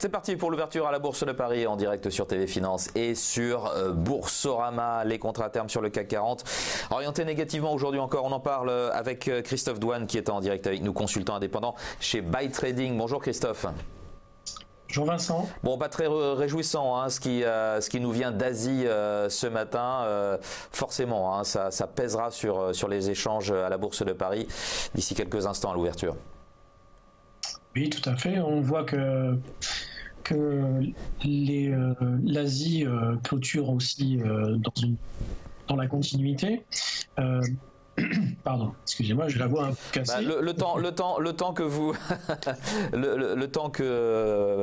C'est parti pour l'ouverture à la Bourse de Paris en direct sur TV Finance et sur Boursorama. Les contrats à terme sur le CAC 40 orientés négativement aujourd'hui encore. On en parle avec Christophe Douane qui est en direct avec nous, consultant indépendant chez Buy Trading. Bonjour Christophe. Bonjour Vincent. Bon, pas très réjouissant hein, ce qui nous vient d'Asie ce matin. Forcément, hein, ça pèsera sur les échanges à la Bourse de Paris d'ici quelques instants à l'ouverture. Oui, tout à fait. On voit que l'Asie clôture aussi dans la continuité. Pardon, excusez-moi, je la vois un peu cassée. Le temps que vous,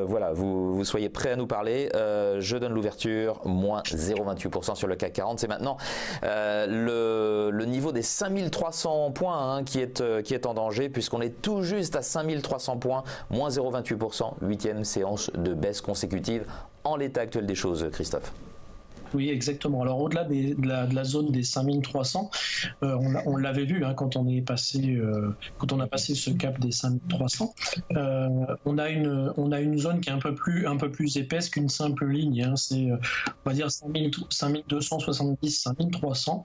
voilà, vous soyez prêt à nous parler, je donne l'ouverture, moins 0,28% sur le CAC 40. C'est maintenant le niveau des 5300 points hein, qui est en danger, puisqu'on est tout juste à 5300 points, moins 0,28%, 8e séance de baisse consécutive en l'état actuel des choses, Christophe. Oui, exactement. Alors au-delà de la zone des 5300, on l'avait vu hein, quand on a passé ce cap des 5300, on a une zone qui est un peu plus épaisse qu'une simple ligne. Hein. C'est on va dire 5270, 5300.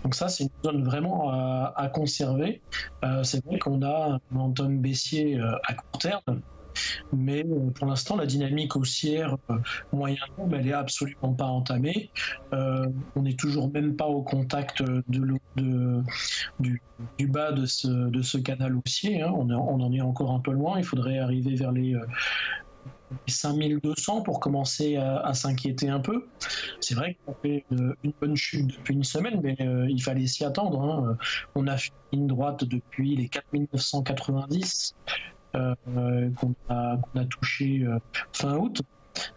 Donc ça c'est une zone vraiment à conserver. C'est vrai qu'on a un momentum baissier à court terme. Mais pour l'instant, la dynamique haussière moyen terme, elle est absolument pas entamée. On n'est toujours même pas au contact du bas de ce canal haussier. Hein. On en est encore un peu loin. Il faudrait arriver vers les 5200 pour commencer à s'inquiéter un peu. C'est vrai qu'on fait une bonne chute depuis une semaine, mais il fallait s'y attendre. Hein. On a fait une ligne droite depuis les 4990. Qu'on a touché fin août.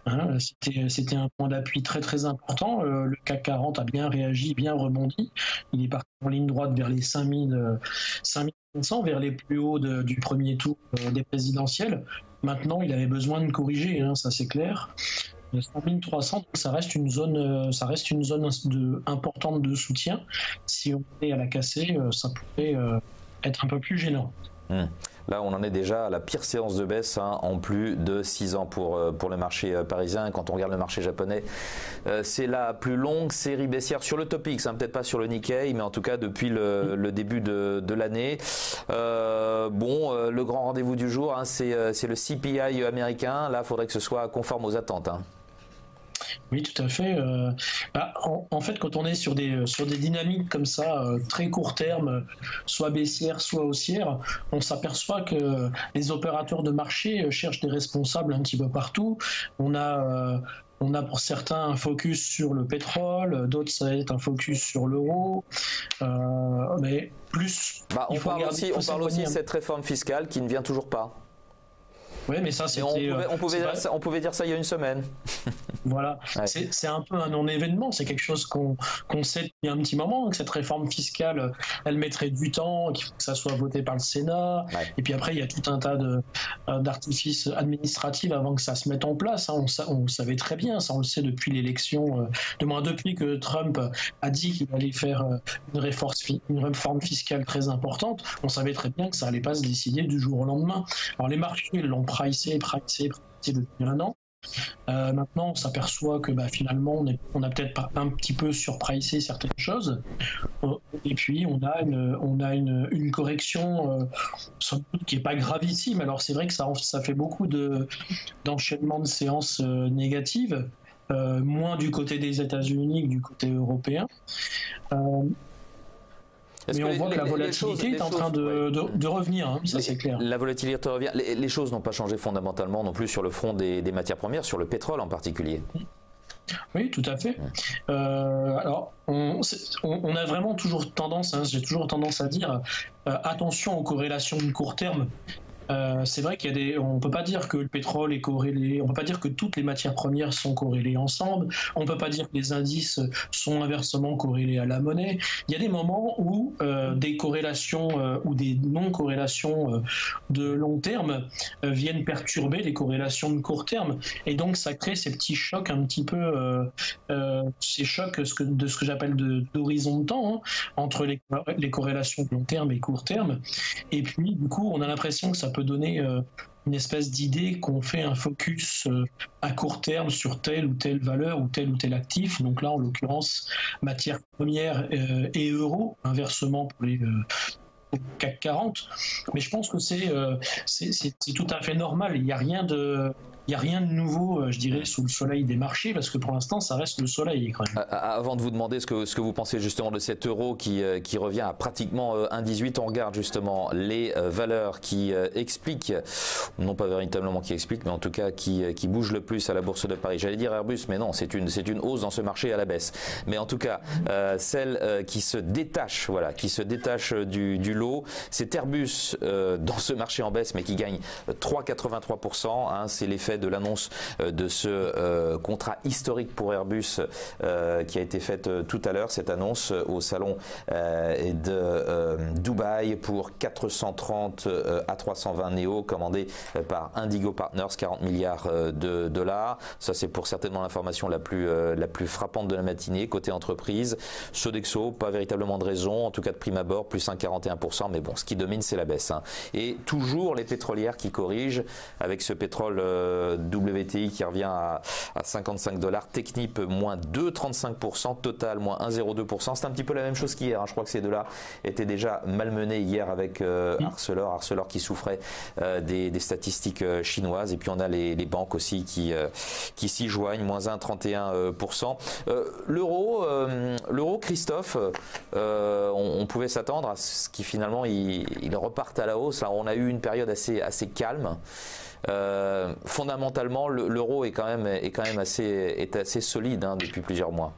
Hein, c'était un point d'appui très très important. Le CAC 40 a bien réagi, bien rebondi. Il est parti en ligne droite vers les 5500, vers les plus hauts du premier tour des présidentielles. Maintenant, il avait besoin de corriger, hein, ça c'est clair. 5300, ça reste une zone importante de soutien. Si on est à la casser, ça pourrait être un peu plus gênant. Là, on en est déjà à la pire séance de baisse hein, en plus de 6 ans pour le marché parisien. Quand on regarde le marché japonais, c'est la plus longue série baissière sur le Topix, hein, peut-être pas sur le Nikkei, mais en tout cas depuis le début de l'année. Le grand rendez-vous du jour, hein, c'est le CPI américain. Là, il faudrait que ce soit conforme aux attentes. Hein. Oui, tout à fait. En fait, quand on est sur des dynamiques comme ça, très court terme, soit baissières, soit haussières, on s'aperçoit que les opérateurs de marché cherchent des responsables un petit peu partout. On a pour certains un focus sur le pétrole, d'autres ça va être un focus sur l'euro, mais plus. On parle aussi de cette réforme fiscale qui ne vient toujours pas. Oui, mais ça, c'était. On pouvait dire ça il y a une semaine. Voilà, ouais. C'est un peu un non-événement, c'est quelque chose qu'on sait depuis un petit moment, que cette réforme fiscale, elle mettrait du temps, qu'il faut que ça soit voté par le Sénat, ouais. Et puis après, il y a tout un tas d'artifices administratifs avant que ça se mette en place. Hein. On le savait très bien, ça on le sait depuis l'élection, du moins depuis que Trump a dit qu'il allait faire une réforme fiscale très importante, on savait très bien que ça allait pas se décider du jour au lendemain. Alors les marchés l'ont pricé depuis un an. Maintenant, on s'aperçoit que finalement, on a peut-être un petit peu surpricé certaines choses. Et puis, on a une correction sans doute qui n'est pas gravissime. Alors, c'est vrai que ça fait beaucoup d'enchaînements de séances négatives, moins du côté des États-Unis que du côté européen. Mais on voit que la volatilité est en train de revenir, hein, ça c'est clair. La volatilité revient. Les choses n'ont pas changé fondamentalement non plus sur le front des matières premières, sur le pétrole en particulier. Oui, tout à fait. Alors, on a vraiment toujours tendance, hein, j'ai toujours tendance à dire, attention aux corrélations de court terme. C'est vrai on peut pas dire que le pétrole est corrélé, on peut pas dire que toutes les matières premières sont corrélées ensemble, on peut pas dire que les indices sont inversement corrélés à la monnaie. Il y a des moments où des corrélations ou des non-corrélations de long terme viennent perturber les corrélations de court terme, et donc ça crée ces petits chocs un petit peu, ces chocs de ce que j'appelle d'horizon de temps, hein, entre les corrélations de long terme et court terme, et puis du coup on a l'impression que ça peut donner une espèce d'idée qu'on fait un focus à court terme sur telle ou telle valeur ou tel actif. Donc là, en l'occurrence, matières premières et euros, inversement pour les au CAC 40. Mais je pense que c'est tout à fait normal. Il n'y a rien de nouveau, je dirais, sous le soleil des marchés, parce que pour l'instant, ça reste le soleil quand même. Avant de vous demander ce que vous pensez justement de cet euro qui revient à pratiquement 1,18, on regarde justement les valeurs qui expliquent, non pas véritablement qui expliquent, mais en tout cas qui bougent le plus à la Bourse de Paris. J'allais dire Airbus, mais non, c'est une hausse dans ce marché à la baisse. Mais en tout cas, celle qui se détache, voilà, qui se détache du lot, c'est Airbus dans ce marché en baisse, mais qui gagne 3,83%. Hein, c'est l'effet de l'annonce de ce contrat historique pour Airbus qui a été faite tout à l'heure, cette annonce au salon de Dubaï pour 430 à 320 Neo commandés par Indigo Partners, 40 milliards de dollars. Ça, c'est pour certainement l'information la plus frappante de la matinée côté entreprise. Sodexo, pas véritablement de raison, en tout cas de prime abord, plus 1,41%, mais bon, ce qui domine, c'est la baisse. Hein. Et toujours les pétrolières qui corrigent avec ce pétrole WTI qui revient à 55 $, Technip moins 2,35%, Total moins 1,02%. C'est un petit peu la même chose qu'hier. Hein. Je crois que ces deux-là étaient déjà malmenés hier avec Arcelor qui souffrait des statistiques chinoises. Et puis on a les banques aussi qui s'y joignent, moins 1,31%. L'euro, Christophe, on pouvait s'attendre à ce qu'il finalement il reparte à la hausse. Là, on a eu une période assez calme. Fondamentalement, l'euro est quand même assez solide hein, depuis plusieurs mois.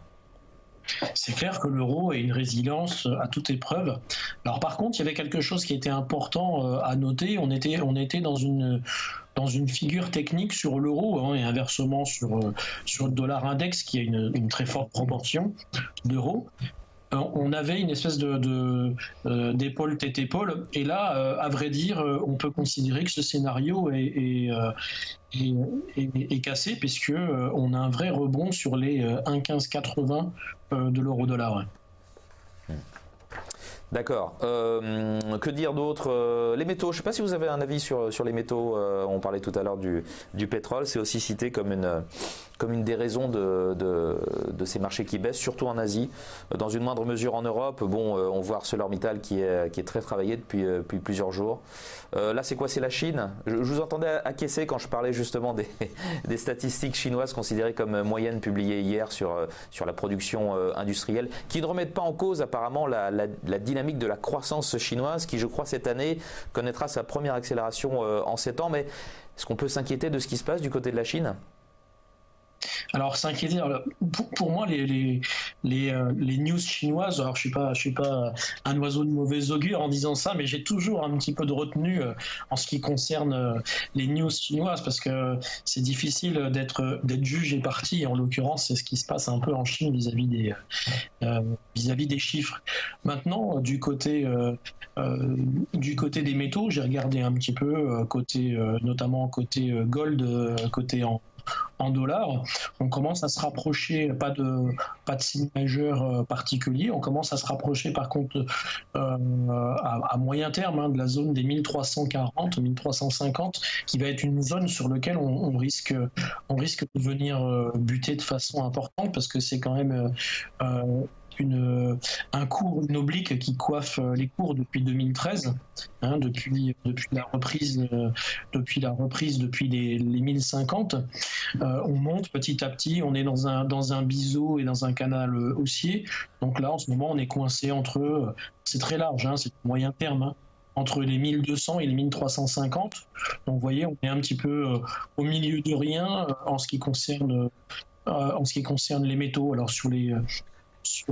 C'est clair que l'euro a une résilience à toute épreuve. Alors par contre, il y avait quelque chose qui était important à noter. On était dans une figure technique sur l'euro hein, et inversement sur le dollar index qui a une très forte proportion d'euros. On avait une espèce d'épaule tête-épaule et là, à vrai dire, on peut considérer que ce scénario est cassé puisque on a un vrai rebond sur les 1,1580 de l'euro-dollar. Ouais. D'accord. Que dire d'autre? Les métaux, je ne sais pas si vous avez un avis sur les métaux. On parlait tout à l'heure du pétrole. C'est aussi cité comme une des raisons de ces marchés qui baissent, surtout en Asie. Dans une moindre mesure en Europe, bon, on voit ArcelorMittal qui est très travaillé depuis plusieurs jours. Là, c'est quoi? C'est la Chine. Je vous entendais acquiescer quand je parlais justement des statistiques chinoises considérées comme moyennes publiées hier sur la production industrielle, qui ne remettent pas en cause apparemment la dynamique de la croissance chinoise qui, je crois, cette année connaîtra sa première accélération en 7 ans. Mais est-ce qu'on peut s'inquiéter de ce qui se passe du côté de la Chine? Alors s'inquiéter, pour moi les news chinoises, alors je suis pas un oiseau de mauvais augure en disant ça, mais j'ai toujours un petit peu de retenue en ce qui concerne les news chinoises parce que c'est difficile d'être juge et parti. En l'occurrence, c'est ce qui se passe un peu en Chine vis-à-vis des chiffres. Maintenant, du côté des métaux, j'ai regardé un petit peu notamment côté gold, côté en dollars, on commence à se rapprocher, pas de signe majeur particulier, on commence à se rapprocher par contre à moyen terme hein, de la zone des 1340, 1350, qui va être une zone sur laquelle on risque de venir buter de façon importante parce que c'est quand même un cours, une oblique qui coiffe les cours depuis 2013, hein, depuis la reprise depuis les 1050. On monte petit à petit, on est dans un biseau et dans un canal haussier. Donc là, en ce moment, on est coincé entre, c'est très large, hein, c'est moyen terme, hein, entre les 1200 et les 1350. Donc vous voyez, on est un petit peu au milieu de rien en ce qui concerne les métaux. Alors sur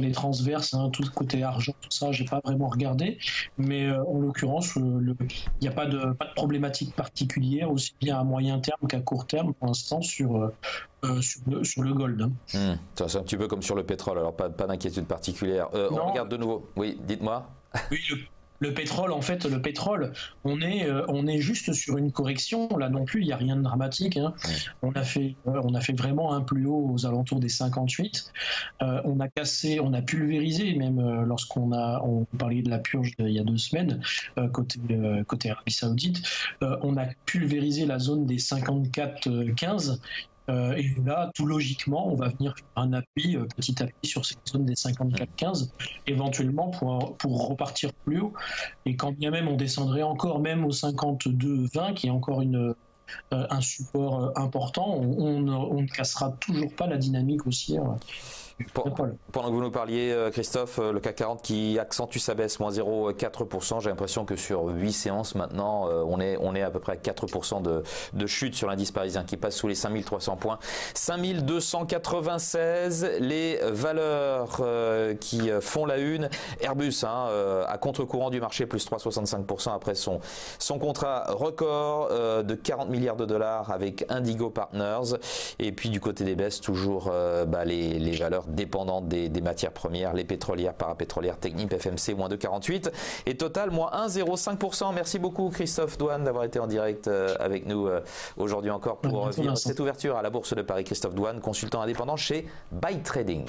les transverses, hein, tout côté argent, tout ça, j'ai pas vraiment regardé, mais en l'occurrence, il n'y a pas de problématique particulière, aussi bien à moyen terme qu'à court terme pour l'instant sur le gold. Hein. C'est un petit peu comme sur le pétrole, alors pas d'inquiétude particulière. On regarde de nouveau. Oui, dites-moi. Oui, Le pétrole, en fait, on est juste sur une correction. Là non plus, il n'y a rien de dramatique, hein. On a fait vraiment un plus haut aux alentours des 58. On a pulvérisé, même on parlait de la purge il y a 2 semaines, côté Arabie Saoudite, on a pulvérisé la zone des 54-15. Et là, tout logiquement, on va venir faire un appui petit à petit sur cette zone des 54-15, éventuellement pour repartir plus haut. Et quand bien même on descendrait encore même au 52-20, qui est encore un support important, on ne cassera toujours pas la dynamique haussière. Pendant que vous nous parliez, Christophe, le CAC 40 qui accentue sa baisse, moins 0,4%. J'ai l'impression que sur 8 séances maintenant, on est à peu près à 4% de chute sur l'indice parisien qui passe sous les 5300 points. 5296, les valeurs qui font la une. Airbus, à contre-courant du marché, plus 3,65% après son contrat record de 40 milliards de dollars avec Indigo Partners. Et puis du côté des baisses, toujours les valeurs dépendantes des matières premières, les pétrolières, parapétrolières, Technip, FMC, moins 2,48 et Total, moins 1,05%. Merci beaucoup Christophe Douane d'avoir été en direct avec nous aujourd'hui encore pour vivre cette ouverture à la Bourse de Paris. Christophe Douane, consultant indépendant chez Buy Trading.